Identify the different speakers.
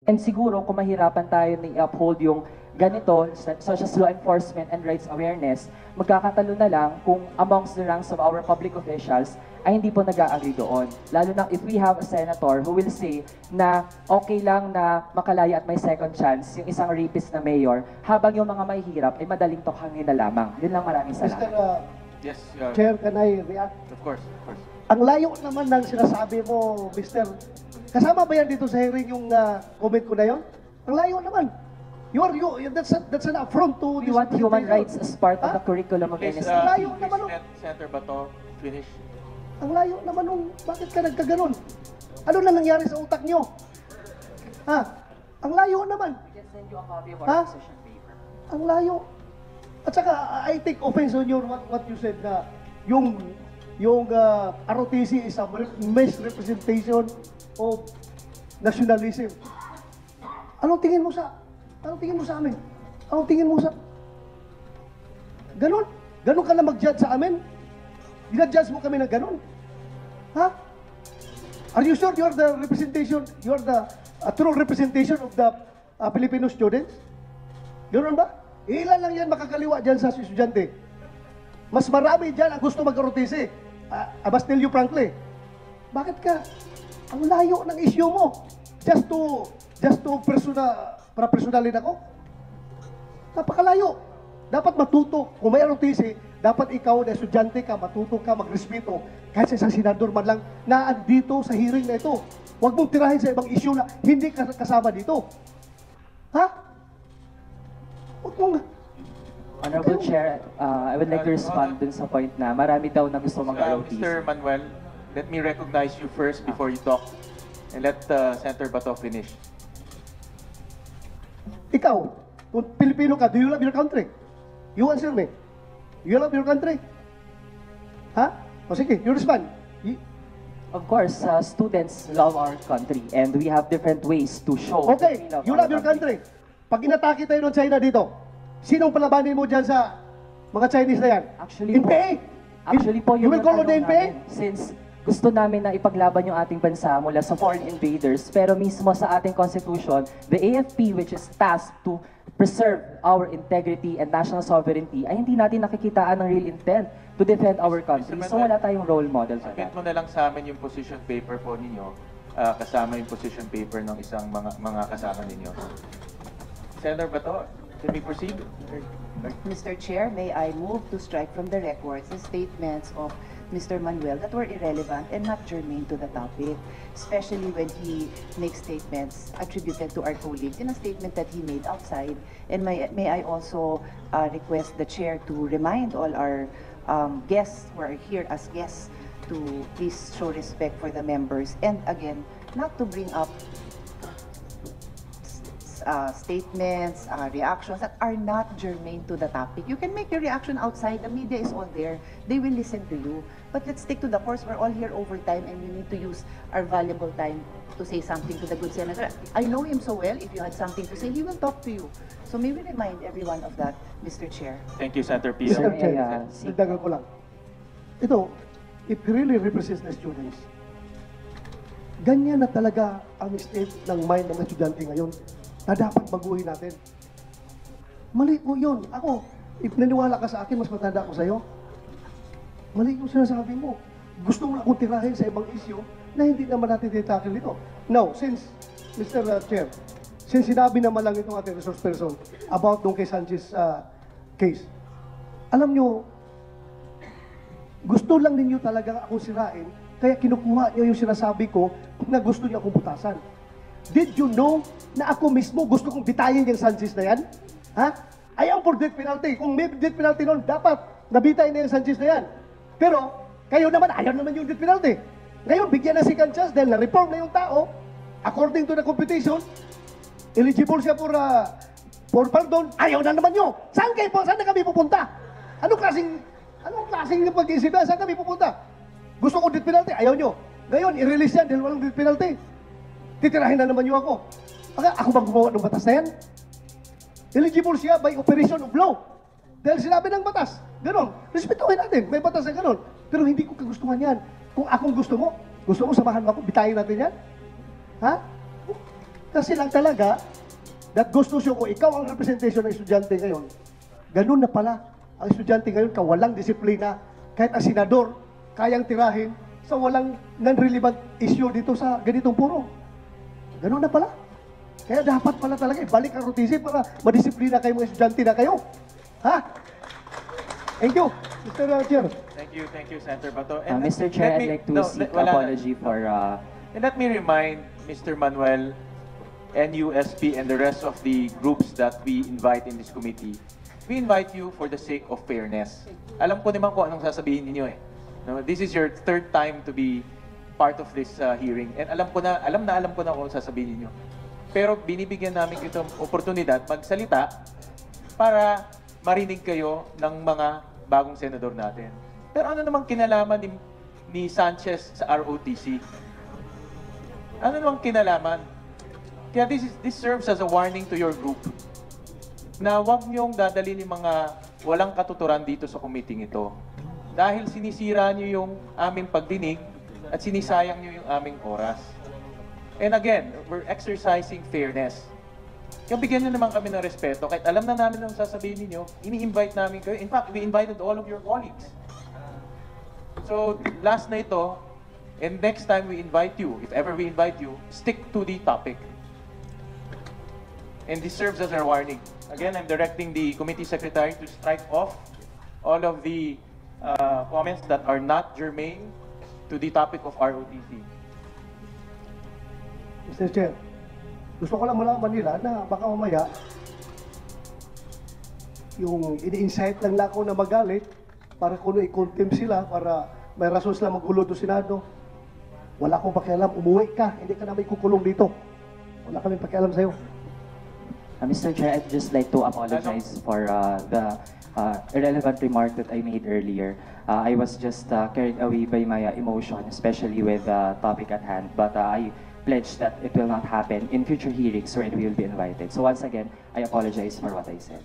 Speaker 1: And siguro kung mahirapan tayo na i-uphold yung ganito, such as law enforcement and rights awareness, magkakatalo na lang kung amongst the ranks of our public officials ay hindi po nag-agree doon. Lalo na if we have a senator who will say na okay lang na makalaya at may second chance yung isang rapist na mayor, habang yung mga mahihirap ay madaling tokhangin na lamang. Yun lang, maraming salamat.
Speaker 2: Yes,
Speaker 3: Chair, can I react?
Speaker 2: of course, of course.
Speaker 3: Ang layo naman ng sinasabi mo, Mr. Kasama ba yan dito sa hearing yung comment ko na yon? Ang layo naman. That's an affront to
Speaker 1: We want human rights as part of the curriculum of
Speaker 2: Please,
Speaker 1: NST.
Speaker 3: layo
Speaker 2: please
Speaker 3: naman,
Speaker 2: let Senator Bato finish.
Speaker 3: Ang layo naman nung, bakit ka nagkaganon? Ano na nangyari sa utak nyo? Ha? Ang layo naman.
Speaker 1: We can send you a copy of
Speaker 3: Ha?
Speaker 1: our position paper.
Speaker 3: Ang layo. At saka, I take offense on your what you said na yung ROTC is a misrepresentation of nationalism. Anong tingin mo sa amin? Anong tingin mo sa... Ganon? Ganon ka na mag-judge sa amin? Ginadjudge mo kami na ganon? Ha? Are you sure you're the true representation of the Filipino students? Ganon ba? Ilan lang yan makakaliwa dyan sa estudyante? Mas marami dyan ang gusto mag-ROTC. I must tell you frankly. Bakit ka? Ang layo ng issue mo. Just to personalin ako? Napakalayo. Dapat matuto. Kung may ROTC, dapat ikaw na estudyante ka, matuto ka, magrespeto. Kahit sa isang senador man lang na andito sa hearing na ito. Huwag mong tirahin sa ibang issue na hindi kasama dito. Ha? Huwag mong...
Speaker 1: Honorable Chair, I would like to respond dun sa point na marami daw na gusto mag-ROTC.
Speaker 2: Mr. Manuel, let me recognize you first before you talk. And let Senator Bato finish.
Speaker 3: Ikaw, kung Pilipino ka, do you love your country? You answer me. You love your country? Ha? O sige, you respond.
Speaker 1: Of course, students love our country and we have different ways to show
Speaker 3: Okay,
Speaker 1: that we
Speaker 3: you
Speaker 1: our
Speaker 3: love your country. Pag inatake tayo ng China dito, sinong palabanin mo dyan sa mga Chinese na yan?
Speaker 1: Actually po,
Speaker 3: you will call on the
Speaker 1: tanong
Speaker 3: NPA?
Speaker 1: namin, since gusto namin na ipaglaban yung ating bansa mula sa foreign invaders, pero mismo sa ating constitution, the AFP, which is tasked to preserve our integrity and national sovereignty, ay hindi natin nakikitaan ng real intent to defend our country. So wala tayong role model for
Speaker 2: Submit
Speaker 1: that.
Speaker 2: mo na lang sa amin yung position paper po ninyo, kasama yung position paper ng isang mga kasama ninyo. Senator Bato, can we proceed?
Speaker 4: Mr. Chair, may I move to strike from the records the statements of Mr. Manuel that were irrelevant and not germane to the topic, especially when he makes statements attributed to our colleagues in a statement that he made outside. And may I also request the Chair to remind all our guests who are here as guests to please show respect for the members and again, not to bring up statements, reactions that are not germane to the topic. You can make your reaction outside. The media is all there. They will listen to you. But let's stick to the course. We're all here overtime and we need to use our valuable time to say something to the good senator. I know him so well. If you had something to say, he will talk to you. So may we remind everyone of that, Mr. Chair.
Speaker 2: Thank you, Senator Pio.
Speaker 3: Mr. Chair,
Speaker 1: see.
Speaker 3: dagdagan ko lang. Ito, if he really represents the students, ganyan na talaga ang state ng mind ng mga estudyante ngayon na dapat baguhin natin. Mali po yun. Ako, if naniwala ka sa akin, mas matanda ako sa'yo. Mali yung sinasabi mo. Gusto mo na akong tirahin sa ibang issue na hindi naman natin titackle dito. Now, since, Mr. Chair, since sinabi naman lang itong ating resource person about nung kay Sanchez case, alam nyo, gusto lang ninyo talaga akong sirain, kaya kinukuha niyo yung sinasabi ko na gusto niyo akong butasan. Did you know na ako mismo gusto kong bitayin yung Sanchez na yan? Ha? I am for death penalty. Kung may death penalty noon, dapat nabitay na yung Sanchez na yan. Pero, kayo naman, ayaw naman yung death penalty. Ngayon, bigyan na second chance dahil na-reform na yung tao, according to the competition, eligible siya for pardon, ayaw na naman nyo. Saan na kami pupunta? Anong klaseng pag-iisip na? Saan kami pupunta? Gusto ko death penalty, ayaw nyo. Ngayon, i-release yan dahil walang death penalty. Titirahin na naman nyo ako. Ako bang gumawa ng batas na yan? Eligible siya by operation of law. Dahil sinabi ng batas. Ganon. Respetuhin natin. May batas na ganon. Pero hindi ko kagustuhan yan. Kung akong gusto mo samahan mo ako, bitayin natin yan? Ha? Kasi lang talaga, that goes to show kung ikaw ang representation ng estudyante ngayon, ganun na pala. Ang estudyante ngayon, kawalang disiplina, kahit ang senador, kayang tirahin sa walang non-relevant issue dito sa ganitong puro. Ganun na pala. Kaya dapat pala talaga ibalik ang routine para madisiplina kayo mga estudyante na kayo. Ha? Thank you, Mr. Chair.
Speaker 2: Thank you, Senator Bato.
Speaker 1: Mr. Chair, I'd like to seek
Speaker 2: wala na.
Speaker 1: apology for...
Speaker 2: And let me remind Mr. Manuel, NUSP, and the rest of the groups that we invite in this committee. We invite you for the sake of fairness. Alam ko naman kung anong sasabihin ninyo eh. No, this is your third time to be part of this hearing. And alam ko na kung anong sasabihin ninyo. Pero binibigyan namin itong oportunidad magsalita para marinig kayo ng mga bagong senador natin. Pero ano namang kinalaman ni Sanchez sa ROTC? Ano namang kinalaman? Kaya this serves as a warning to your group na huwag niyong dadalhin yung mga walang katuturan dito sa committee ito. Dahil sinisira niyo yung aming pagdinig at sinisayang niyo yung aming oras. And again, we're exercising fairness. Kaya bigyan niyo naman kami ng respeto. Kahit alam na namin ang sasabihin ninyo, ini-invite namin kayo. In fact, we invited all of your colleagues. So, last na ito, and next time we invite you, if ever we invite you, stick to the topic. And this serves as our warning. Again, I'm directing the committee secretary to strike off all of the comments that are not germane to the topic of ROTC.
Speaker 3: Mr. Chair, gusto ko lang malaman nila na baka mamaya yung ini-incite lang na ako na magalit para kuno i-contempt sila para may rason sila magulo do Senado. Wala akong pakialam, umuwi ka, hindi ka na may kukulong dito. Wala kaming pakialam sa'yo.
Speaker 1: Mr. Chair, I'd just like to apologize for the irrelevant remark that I made earlier. I was just carried away by my emotion, especially with the topic at hand. But I pledge that it will not happen in future hearings wherein we will be invited. So once again, I apologize for what I said.